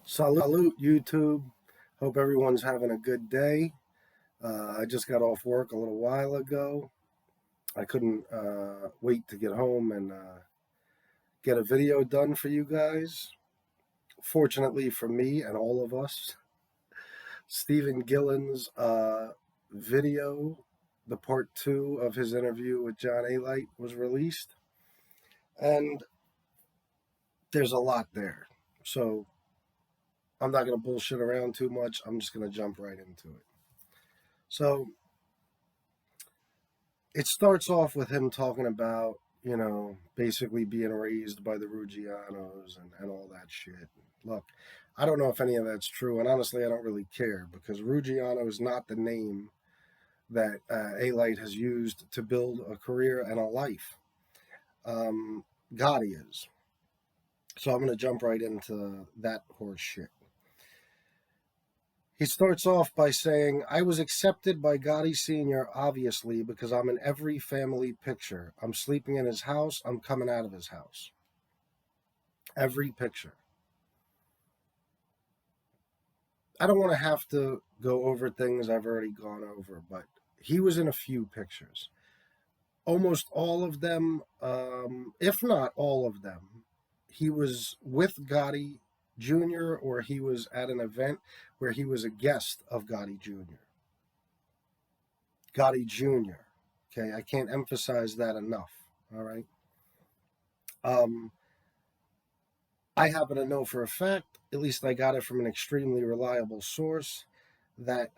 Salute, YouTube. Hope everyone's having a good day. I just got off work a little while ago. I couldn't wait to get home and get a video done for you guys. Fortunately for me and all of us, Stephen Gillen's video, the part two of his interview with John Alite, was released. And there's a lot there. So I'm not going to bullshit around too much. I'm just going to jump right into it. So it starts off with him talking about, basically being raised by the Ruggianos and all that shit. Look, I don't know if any of that's true, and honestly, I don't really care because Ruggiano is not the name that Alite has used to build a career and a life. Um, Gotti is. So I'm going to jump right into that horse shit. He starts off by saying, I was accepted by Gotti Sr., obviously, because I'm in every family picture. I'm sleeping in his house. I'm coming out of his house. Every picture. I don't want to have to go over things I've already gone over, but he was in a few pictures. Almost all of them, if not all of them, he was with Gotti Jr. or he was at an event where he was a guest of Gotti Jr. Gotti Jr. Okay, I can't emphasize that enough. All right. Um, I happen to know for a fact, at least I got it from an extremely reliable source, that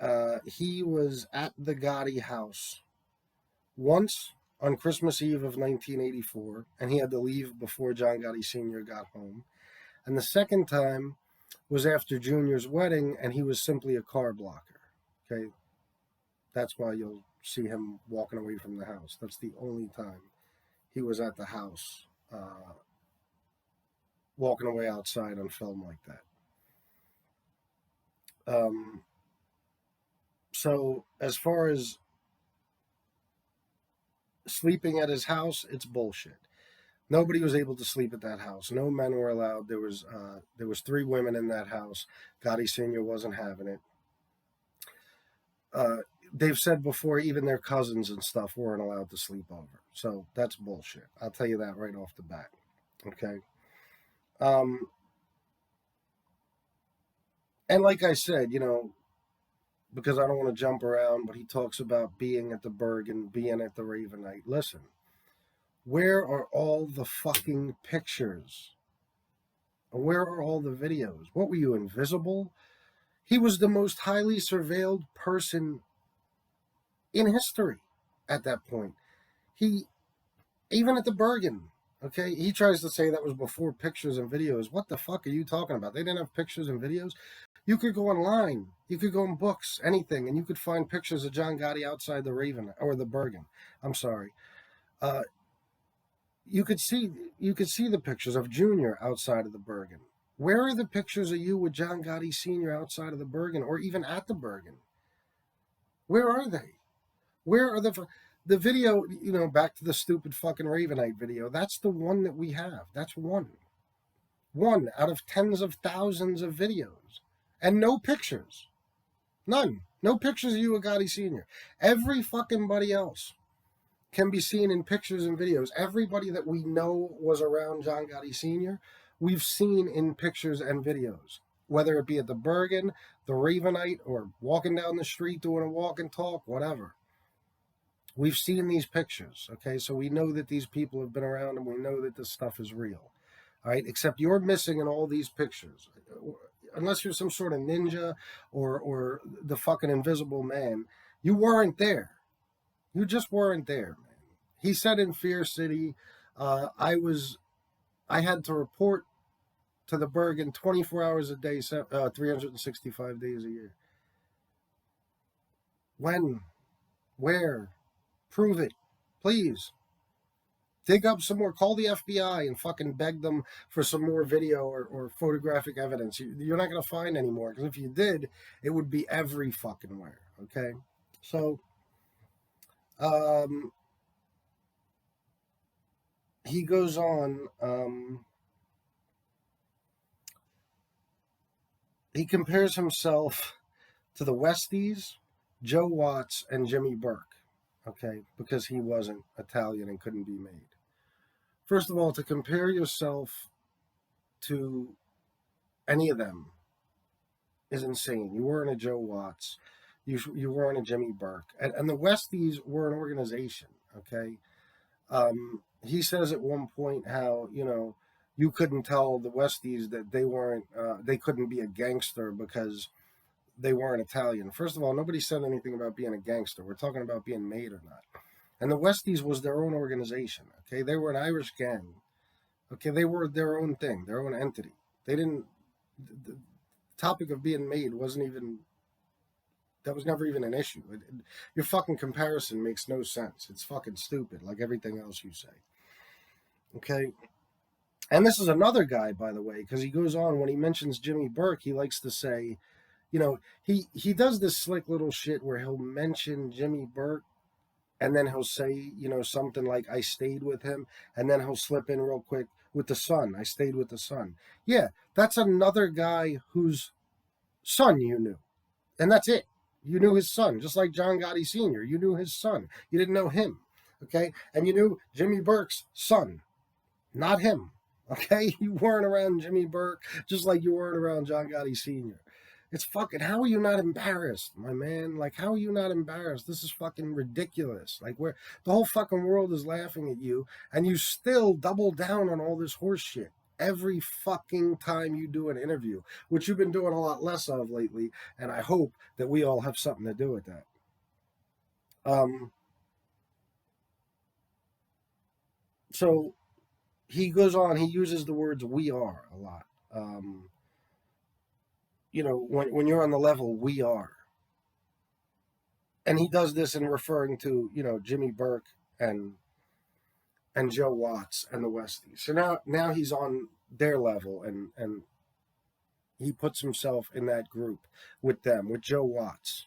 he was at the Gotti house once on Christmas Eve of 1984, and he had to leave before John Gotti Sr. got home. And the second time was after Junior's wedding, and he was simply a car blocker. Okay, that's why you'll see him walking away from the house. That's the only time he was at the house, walking away outside on film like that. So as far as sleeping at his house, it's bullshit. Nobody was able to sleep at that house. No men were allowed. There was three women in that house. Gotti Senior wasn't having it. They've said before, even their cousins and stuff weren't allowed to sleep over. So that's bullshit. I'll tell you that right off the bat. Okay. Um, and like I said, because I don't want to jump around, but he talks about being at the Bergen, being at the Ravenite. Listen, where are all the fucking pictures? Where are all the videos? What were you, invisible? He was the most highly surveilled person in history at that point. He, even at the Bergen, okay, he tries to say that was before pictures and videos. What the fuck are you talking about? They didn't have pictures and videos. You could go online, you could go in books, anything, and you could find pictures of John Gotti outside the Raven or the Bergen. I'm sorry. Uh, you could see the pictures of Junior outside of the Bergen. Where are the pictures of you with John Gotti Sr. outside of the Bergen or even at the Bergen? Where are they? Where are the video, back to the stupid fucking Ravenite video. That's the one that we have. That's one. One out of tens of thousands of videos. And no pictures. None. No pictures of you with Gotti Sr. Every fucking buddy else can be seen in pictures and videos. Everybody that we know was around John Gotti Sr., we've seen in pictures and videos. Whether it be at the Bergen, the Ravenite, or walking down the street doing a walk and talk, whatever. We've seen these pictures, okay? So we know that these people have been around and we know that this stuff is real, all right? Except you're missing in all these pictures. Unless you're some sort of ninja or the fucking invisible man, you weren't there. You just weren't there, man. He said in Fear City, I had to report to the Bergen 24 hours a day, 365 days a year. When? Where? Prove it, please. Dig up some more. Call the FBI and fucking beg them for some more video or photographic evidence. You're not going to find any more, because if you did, it would be every fucking where. Okay, so he goes on. he compares himself to the Westies, Joe Watts, and Jimmy Burke, okay, because he wasn't Italian and couldn't be made. First of all, to compare yourself to any of them is insane. You weren't a Joe Watts, you weren't a Jimmy Burke, and the Westies were an organization, okay. He says at one point how you couldn't tell the Westies that they couldn't be a gangster because they weren't Italian. First of all, nobody said anything about being a gangster. We're talking about being made or not. And the Westies was their own organization. Okay, they were an Irish gang. Okay, they were their own thing, their own entity. They didn't. The topic of being made wasn't even. That was never even an issue. Your fucking comparison makes no sense. It's fucking stupid, like everything else you say. Okay, and this is another guy, by the way, because he goes on when he mentions Jimmy Burke, he likes to say, he does this slick little shit where he'll mention Jimmy Burke and then he'll say, something like I stayed with him, and then he'll slip in real quick with the son. I stayed with the son. Yeah, that's another guy whose son you knew. And that's it. You knew his son, just like John Gotti Sr. You knew his son. You didn't know him. Okay? And you knew Jimmy Burke's son, not him. Okay? You weren't around Jimmy Burke just like you weren't around John Gotti Sr. It's fucking, how are you not embarrassed, my man? Like, how are you not embarrassed? This is fucking ridiculous. Like, where the whole fucking world is laughing at you, and you still double down on all this horse shit every fucking time you do an interview, which you've been doing a lot less of lately, and I hope that we all have something to do with that. So he goes on, he uses the words we are a lot. When you're on the level we are. And he does this in referring to, Jimmy Burke and Joe Watts and the Westies. So now he's on their level and he puts himself in that group with them, with Joe Watts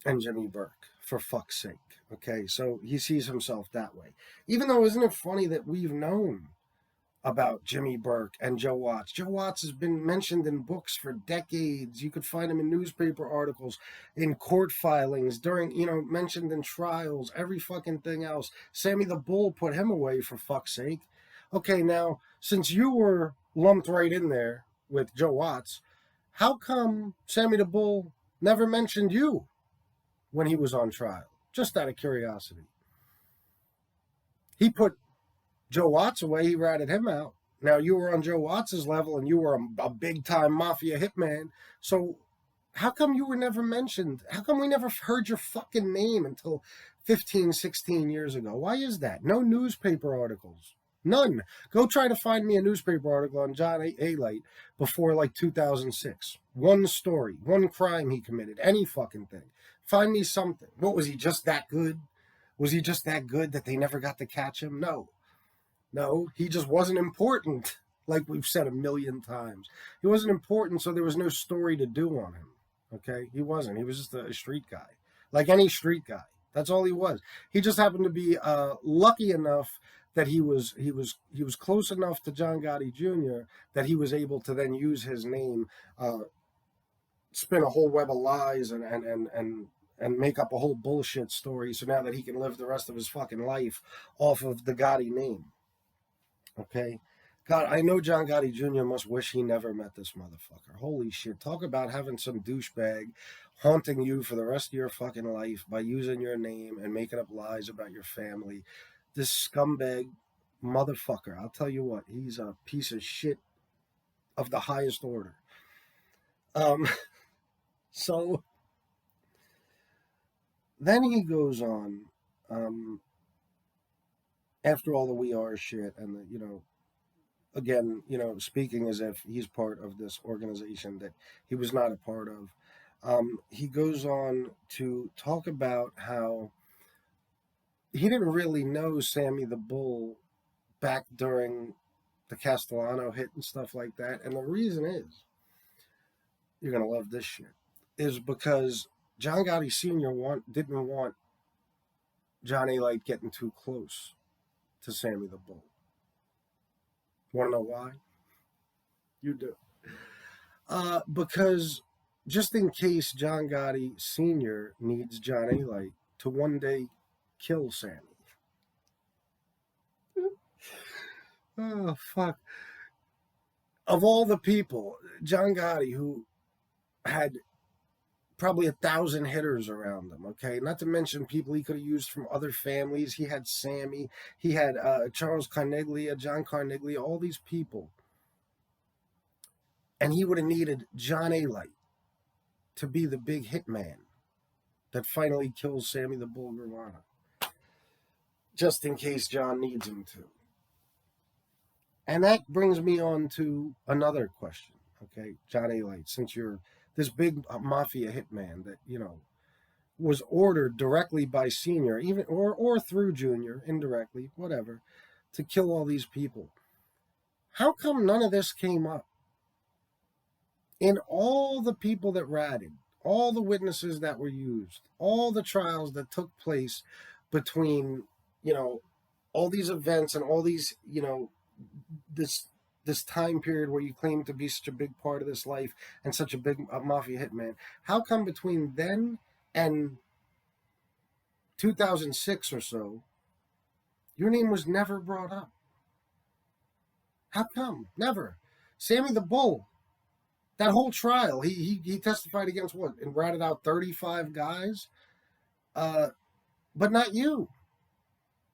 and Jimmy Burke, for fuck's sake. Okay, so he sees himself that way. Even though, isn't it funny that we've known about Jimmy Burke and Joe Watts? Joe Watts has been mentioned in books for decades. You could find him in newspaper articles, in court filings, during, mentioned in trials, every fucking thing else. Sammy the Bull put him away, for fuck's sake. Okay, now, since you were lumped right in there with Joe Watts, how come Sammy the Bull never mentioned you when he was on trial? Just out of curiosity. He put Joe Watts away, he ratted him out. Now, you were on Joe Watts' level and you were a big time mafia hitman. So, how come you were never mentioned? How come we never heard your fucking name until 15, 16 years ago? Why is that? No newspaper articles. None. Go try to find me a newspaper article on John Alite before like 2006. One story, one crime he committed, any fucking thing. Find me something. What, was he just that good? Was he just that good that they never got to catch him? No. No, he just wasn't important, like we've said a million times. He wasn't important, so there was no story to do on him. Okay? He wasn't. He was just a street guy, like any street guy. That's all he was. He just happened to be lucky enough that he was close enough to John Gotti Jr. that he was able to then use his name, spin a whole web of lies and make up a whole bullshit story. So now that he can live the rest of his fucking life off of the Gotti name. Okay. God, I know John Gotti Jr. must wish he never met this motherfucker. Holy shit. Talk about having some douchebag haunting you for the rest of your fucking life by using your name and making up lies about your family. This scumbag motherfucker. I'll tell you what, he's a piece of shit of the highest order. So then he goes on, after all the we are shit and the, again, speaking as if he's part of this organization that he was not a part of. He goes on to talk about how he didn't really know Sammy the Bull back during the Castellano hit and stuff like that. And the reason is, you're going to love this shit, is because John Gotti Sr. didn't want Johnny Light getting too close to Sammy the Bull. Want to know why? You do. Because just in case John Gotti Sr. needs John Alite to one day kill Sammy. Oh, fuck. Of all the people, John Gotti, who had probably 1,000 hitters around him, okay? Not to mention people he could have used from other families. He had Sammy, he had Charles Carneglia, John Carneglia, all these people. And he would have needed John Alite to be the big hitman that finally kills Sammy the Bull Guevara, just in case John needs him to. And that brings me on to another question, okay, John Alite, since you're this big mafia hitman that, was ordered directly by Senior, even or through Junior, indirectly, whatever, to kill all these people. How come none of this came up? In all the people that ratted, all the witnesses that were used, all the trials that took place between, all these events and all these, this time period where you claim to be such a big part of this life and such a big mafia hitman, how come between then and 2006 or so, your name was never brought up? How come? Never. Sammy the Bull, that whole trial, he testified against what? And ratted out 35 guys? But not you.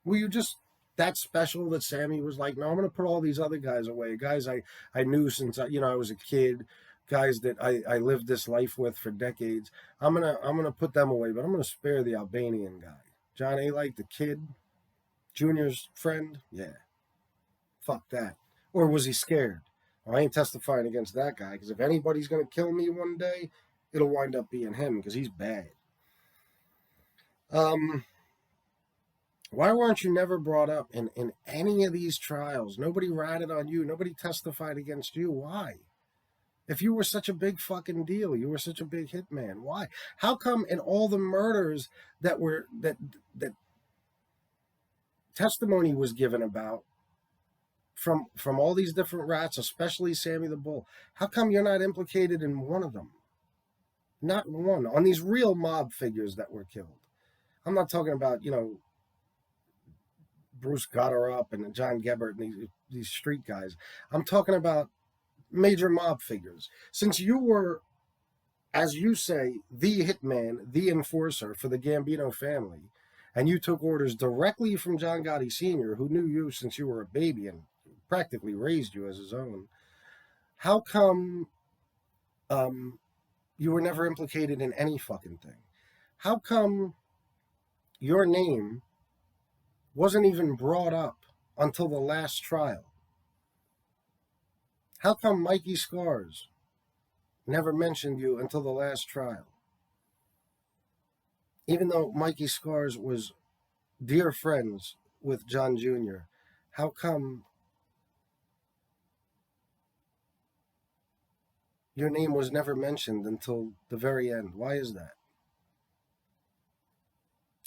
Were you just that special that Sammy was like, no, I'm going to put all these other guys away, guys I knew since I was a kid, guys that I lived this life with for decades. I'm gonna put them away, but I'm gonna spare the Albanian guy, John Alite, the kid, Junior's friend. Yeah, fuck that. Or was he scared? Well, I ain't testifying against that guy, because if anybody's gonna kill me one day, it'll wind up being him, because he's bad. Why weren't you never brought up in any of these trials? Nobody ratted on you. Nobody testified against you. Why? If you were such a big fucking deal, you were such a big hitman. Why? How come in all the murders that testimony was given about from all these different rats, especially Sammy the Bull, how come you're not implicated in one of them? Not one. On these real mob figures that were killed. I'm not talking about, Bruce Gotterup and John Gebert and these street guys. I'm talking about major mob figures. Since you were, as you say, the hitman, the enforcer for the Gambino family, and you took orders directly from John Gotti Sr., who knew you since you were a baby and practically raised you as his own, how come you were never implicated in any fucking thing? How come your name wasn't even brought up until the last trial? How come Mikey Scars never mentioned you until the last trial? Even though Mikey Scars was dear friends with John Jr., how come your name was never mentioned until the very end? Why is that?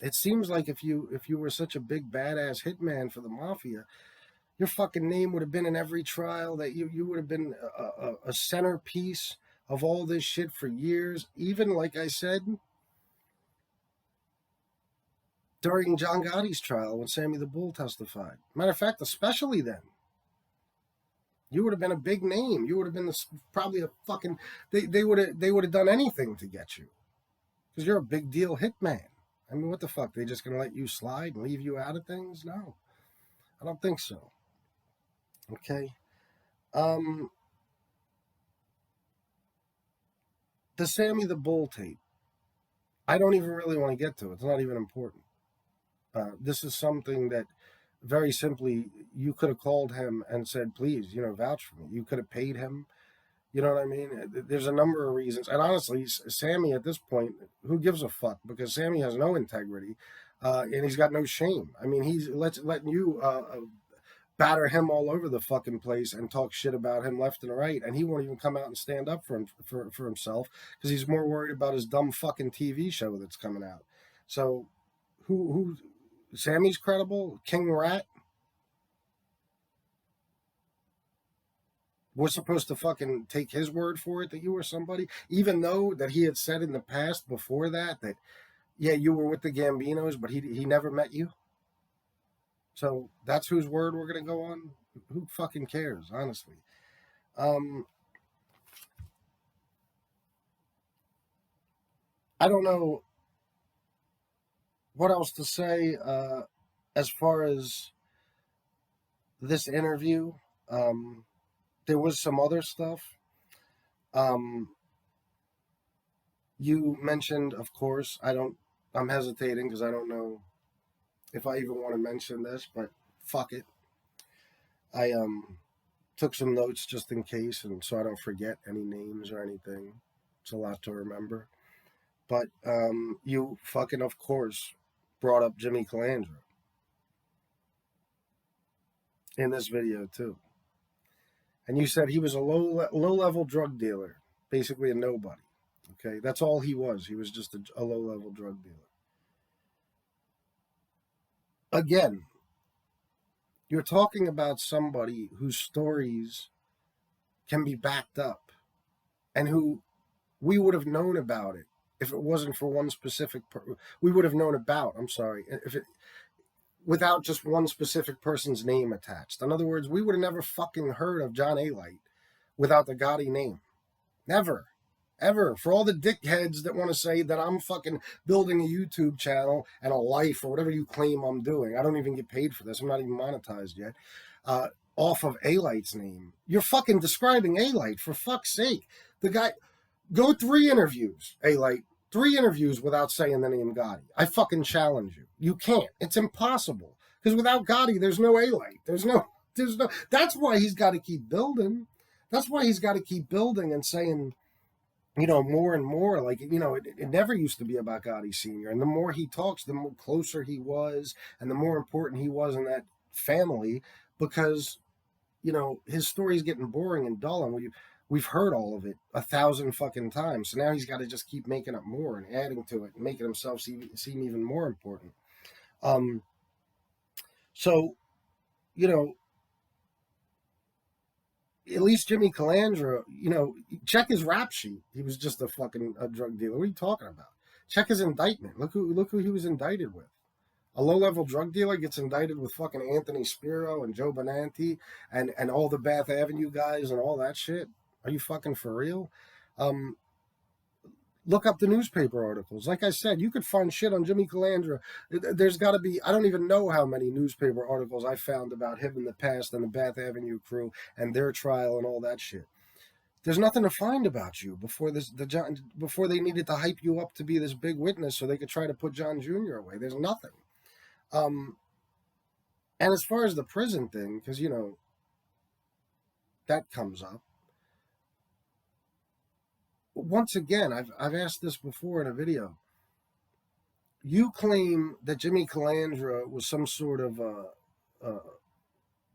It seems like if you were such a big badass hitman for the mafia, your fucking name would have been in every trial, that you would have been a centerpiece of all this shit for years. Even, like I said, during John Gotti's trial when Sammy the Bull testified. Matter of fact, especially then. You would have been a big name. You would have been probably a fucking... They would have done anything to get you. Because you're a big deal hitman. I mean, what the fuck? They just going to let you slide and leave you out of things? No. I don't think so. Okay? The Sammy the Bull tape, I don't even really want to get to. It's not even important. This is something that, very simply, you could have called him and said, please, vouch for me. You could have paid him. You know what I mean? There's a number of reasons. And honestly, Sammy at this point, who gives a fuck? Because Sammy has no integrity, and he's got no shame. I mean, he's letting you batter him all over the fucking place and talk shit about him left and right, and he won't even come out and stand up for himself, because he's more worried about his dumb fucking TV show that's coming out. So, who Sammy's credible? King Rat? we're supposed to fucking take his word for it that you were somebody, even though that he had said in the past before that yeah, you were with the Gambinos, but he never met you. So that's whose word we're gonna go on. Who fucking cares, honestly? Um, I don't know what else to say as far as this interview. Um, there was some other stuff. Um, you mentioned, of course, I'm hesitating because I don't know if I even want to mention this, but fuck it. I took some notes just in case, and so I don't forget any names or anything. It's a lot to remember. But you fucking, of course, brought up Jimmy Calandra in this video too, and you said he was a low level drug dealer, basically a nobody. Okay, that's all he was. He was just a low level drug dealer. Again, you're talking about somebody whose stories can be backed up and who we would have known about it if it wasn't for one specific we would have known about, I'm sorry, if it without just one specific person's name attached. In other words, we would have never fucking heard of John Alite without the Gotti name. Never. Ever. For all the dickheads that want to say that I'm fucking building a YouTube channel and a life or whatever you claim I'm doing. I don't even get paid for this. I'm not even monetized yet. Off of Alite's name. You're fucking describing Alite, for fuck's sake. The guy, go 3 interviews, Alite. 3 interviews without saying the name Gotti. I fucking challenge you. You can't. It's impossible. Because without Gotti, there's no Alite. There's no. That's why he's got to keep building. That's why he's got to keep building and saying, more and more. Like, it never used to be about Gotti Sr. And the more he talks, the more closer he was and the more important he was in that family because, his story's getting boring and dull and we've heard all of it 1,000 fucking times. So now he's got to just keep making up more and adding to it and making himself seem even more important. So, at least Jimmy Calandra, check his rap sheet. He was just a fucking drug dealer. What are you talking about? Check his indictment. Look who he was indicted with. A low-level drug dealer gets indicted with fucking Anthony Spiro and Joe Benanti and all the Bath Avenue guys and all that shit. Are you fucking for real? Look up the newspaper articles. Like I said, you could find shit on Jimmy Calandra. There's got to be, I don't even know how many newspaper articles I found about him in the past and the Bath Avenue crew and their trial and all that shit. There's nothing to find about you before before they needed to hype you up to be this big witness so they could try to put John Jr. away. There's nothing. And as far as the prison thing, because, that comes up. Once again, I've asked this before in a video. You claim that Jimmy Calandra was some sort of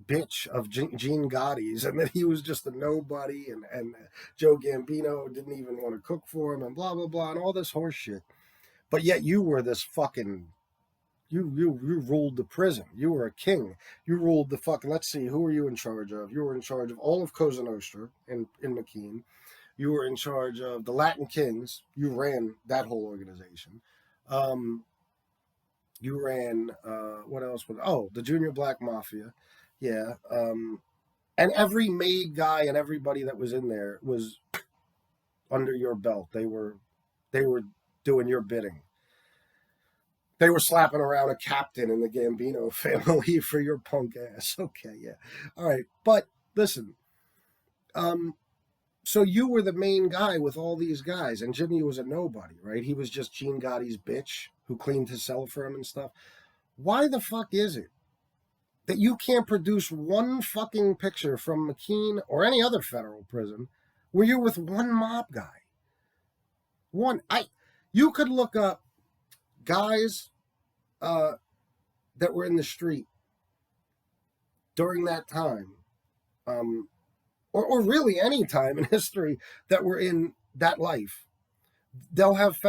bitch of Gene Gotti's and that he was just a nobody and Joe Gambino didn't even want to cook for him and blah, blah, blah, and all this horse shit. But yet you were this fucking... You ruled the prison. You were a king. You ruled the fucking... Let's see, who were you in charge of? You were in charge of all of Cosa Nostra in McKean. You were in charge of the Latin Kings. You ran that whole organization. You ran, what else? The Junior Black Mafia. Yeah. And every maid guy and everybody that was in there was under your belt. They were doing your bidding. They were slapping around a captain in the Gambino family for your punk ass. Okay, yeah. All right. But listen, so you were the main guy with all these guys, and Jimmy was a nobody, right? He was just Gene Gotti's bitch who cleaned his cell for him and stuff. Why the fuck is it that you can't produce one fucking picture from McKean or any other federal prison where you're with one mob guy? You could look up guys that were in the street during that time, or really any time in history that were in that life. They'll have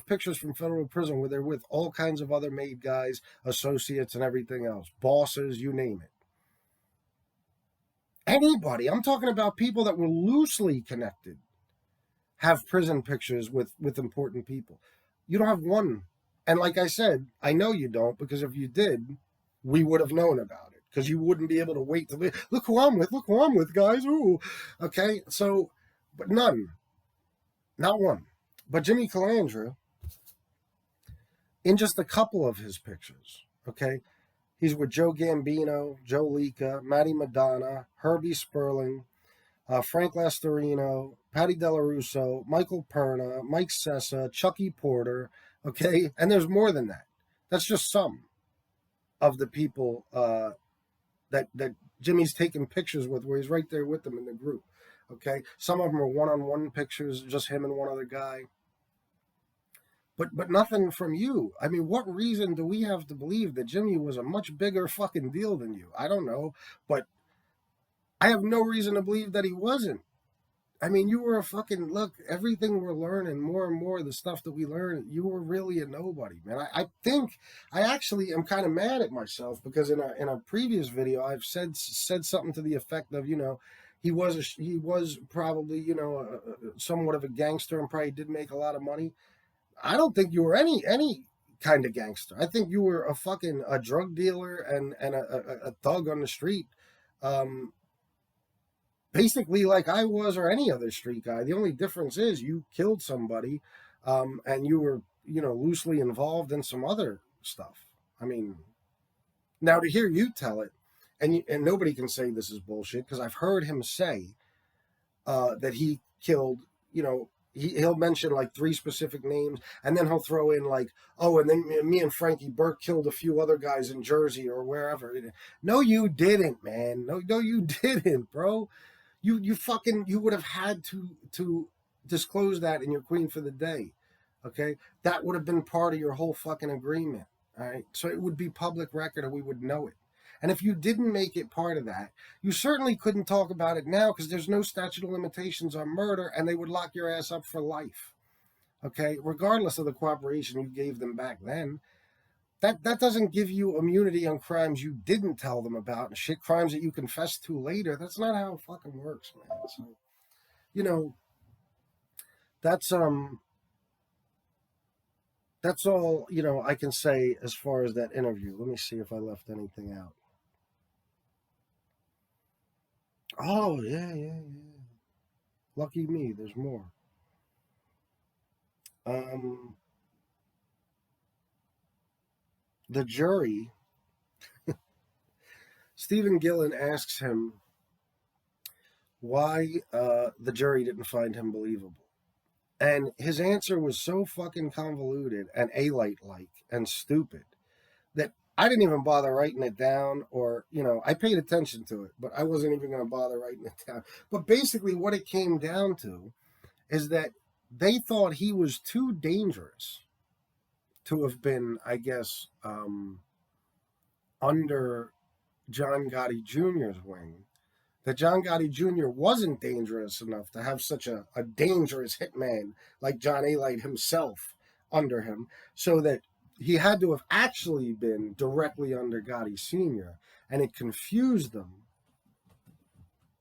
pictures from federal prison where they're with all kinds of other made guys, associates, and everything else, bosses, you name it. Anybody, I'm talking about people that were loosely connected, have prison pictures with important people. You don't have one. And like I said, I know you don't, because if you did, we would have known about it, because you wouldn't be able to wait to look who I'm with, look who I'm with, guys. Ooh. Okay. So, but none, not one. But Jimmy Calandra, in just a couple of his pictures, okay, he's with Joe Gambino, Joe Lica, Matty Madonna, Herbie Sperling, Frank Lastorino, Patty Delarusso, Michael Perna, Mike Sessa, Chucky Porter, okay? And there's more than that. That's just some of the people that Jimmy's taking pictures with, where he's right there with them in the group, okay? Some of them are one-on-one pictures, just him and one other guy. But nothing from you. I mean, what reason do we have to believe that Jimmy was a much bigger fucking deal than you? I don't know, but I have no reason to believe that he wasn't. I mean, you were a fucking look. Everything we're learning, more and more, the stuff that we learn, you were really a nobody, man. I think I actually am kind of mad at myself, because in a previous video I've said something to the effect of, he was probably, somewhat of a gangster, and probably did make a lot of money. I don't think you were any kind of gangster. I think you were a drug dealer and a thug on the street. Basically like I was, or any other street guy. The only difference is you killed somebody, and you were, loosely involved in some other stuff. I mean, now to hear you tell it, and nobody can say this is bullshit, because I've heard him say that he killed, he'll mention like 3 specific names, and then he'll throw in like, oh, and then me and Frankie Burke killed a few other guys in Jersey or wherever. No, you didn't, man. No, you didn't, bro. You would have had to disclose that in your Queen for the Day. Okay? That would have been part of your whole fucking agreement. All right? So it would be public record, and we would know it. And if you didn't make it part of that, you certainly couldn't talk about it now, because there's no statute of limitations on murder, and they would lock your ass up for life. Okay? Regardless of the cooperation you gave them back then. That doesn't give you immunity on crimes you didn't tell them about, and shit, crimes that you confessed to later. That's not how it fucking works, man. So, you know, that's that's all, I can say as far as that interview. Let me see if I left anything out. Oh, yeah, yeah, yeah. Lucky me, there's more. Um the jury, Stephen Gillen asks him why the jury didn't find him believable. And his answer was so fucking convoluted and Alite like and stupid that I didn't even bother writing it down, or, I paid attention to it, but I wasn't even going to bother writing it down. But basically, what it came down to is that they thought he was too dangerous to have been, I guess, under John Gotti Jr.'s wing, that John Gotti Jr. wasn't dangerous enough to have such a dangerous hitman like John Alite himself under him, so that he had to have actually been directly under Gotti Sr., and it confused them.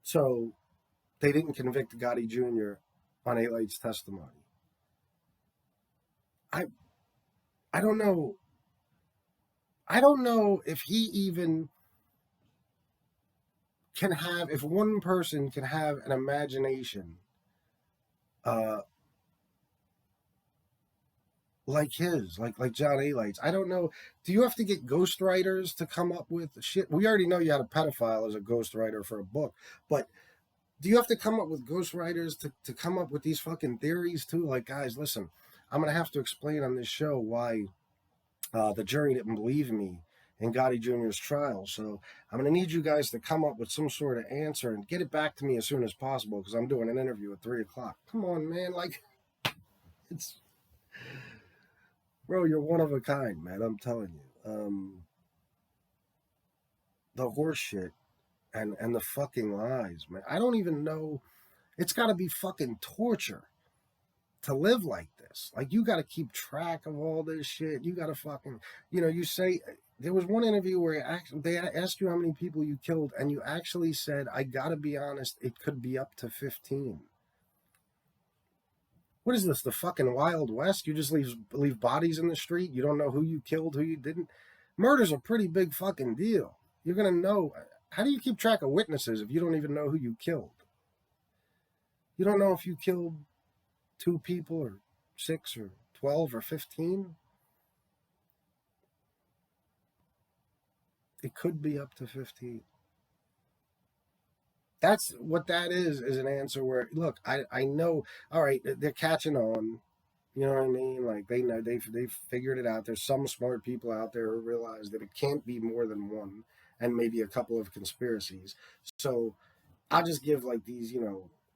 So they didn't convict Gotti Jr. on Alite's testimony. I I don't know. I don't know if he even can have, if one person can have an imagination uh like his, like John Alite's. I don't know. Do you have to get ghostwriters to come up with shit? We already know you had a pedophile as a ghostwriter for a book, but do you have to come up with ghostwriters to come up with these fucking theories too? Like, guys, listen, I'm gonna have to explain on this show why the jury didn't believe me in Gotti Jr.'s trial. So I'm going to need you guys to come up with some sort of answer and get it back to me as soon as possible, because I'm doing an interview at 3:00. Come on, man. Like, it's, bro, you're one of a kind, man. I'm telling you. The horse shit and the fucking lies, man. I don't even know. It's got to be fucking torture to live like this. Like, you got to keep track of all this shit. You got to fucking, you say there was one interview where they asked you how many people you killed, and you actually said, "I gotta be honest, it could be up to 15." What is this? The fucking Wild West? You just leave bodies in the street. You don't know who you killed, who you didn't. Murder's a pretty big fucking deal. You're gonna know. How do you keep track of witnesses if you don't even know who you killed? You don't know if you killed two people or six or 12 or 15. It could be up to 15. That's what that is an answer where, look, I know, all right, they're catching on. You know what I mean? Like they know they've figured it out. There's some smart people out there who realize that it can't be more than one, and maybe a couple of conspiracies. So I'll just give like these,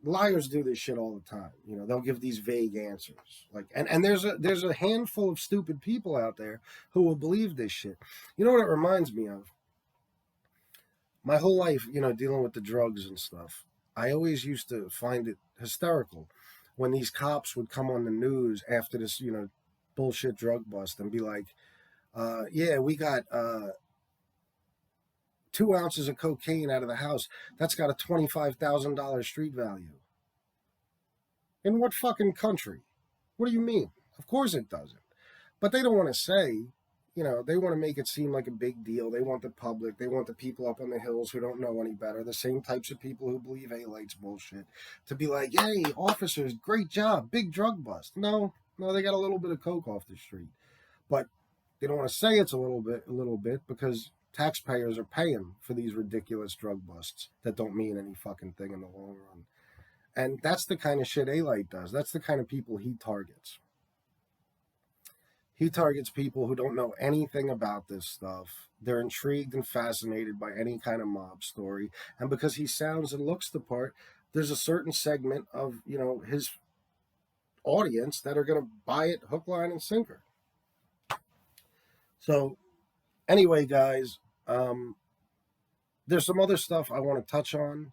liars do this shit all the time. They'll give these vague answers. Like and there's a handful of stupid people out there who will believe this shit. You know what it reminds me of? My whole life, dealing with the drugs and stuff, I always used to find it hysterical when these cops would come on the news after this, bullshit drug bust and be like, yeah, we got 2 ounces of cocaine out of the house. That's got a $25,000 street value. In what fucking country? What do you mean? Of course it doesn't. But they don't want to say, they want to make it seem like a big deal. They want the public, they want the people up on the hills who don't know any better, the same types of people who believe Alite's bullshit, to be like, hey, officers, great job, big drug bust. No, they got a little bit of coke off the street. But they don't want to say it's a little bit because taxpayers are paying for these ridiculous drug busts that don't mean any fucking thing in the long run. And that's the kind of shit Alite does. That's the kind of people he targets. He targets people who don't know anything about this stuff. They're intrigued and fascinated by any kind of mob story. And because he sounds and looks the part, there's a certain segment of, his audience that are going to buy it hook, line, and sinker. So, anyway, guys, there's some other stuff I want to touch on.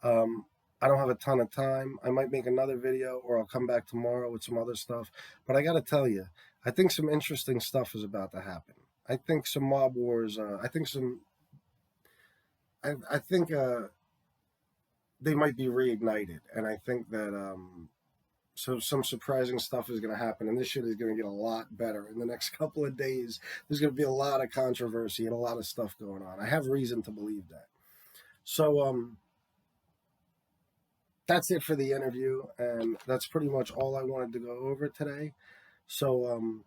I don't have a ton of time. I might make another video or I'll come back tomorrow with some other stuff. But I got to tell you, I think some interesting stuff is about to happen. I think some mob wars, I think they might be reignited. And I think that so some surprising stuff is going to happen. And this shit is going to get a lot better in the next couple of days. There's going to be a lot of controversy and a lot of stuff going on. I have reason to believe that. So, that's it for the interview, and that's pretty much all I wanted to go over today. So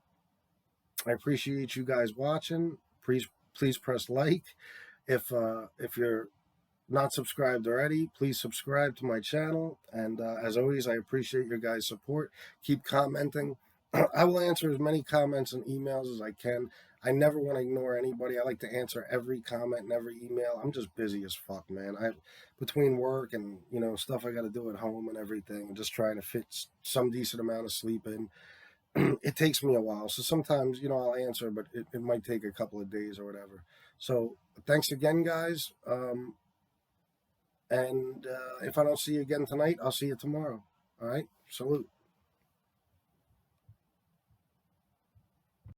I appreciate you guys watching. Please press like. If you're not subscribed already, please subscribe to my channel. And as always, I appreciate your guys' support. Keep commenting. I will answer as many comments and emails as I can. I never want to ignore anybody. I like to answer every comment and every email. I'm just busy as fuck, man. Between work and stuff I got to do at home and everything, and just trying to fit some decent amount of sleep in. It takes me a while. So sometimes I'll answer, but it might take a couple of days or whatever. So thanks again, guys. And if I don't see you again tonight, I'll see you tomorrow. All right. Salute.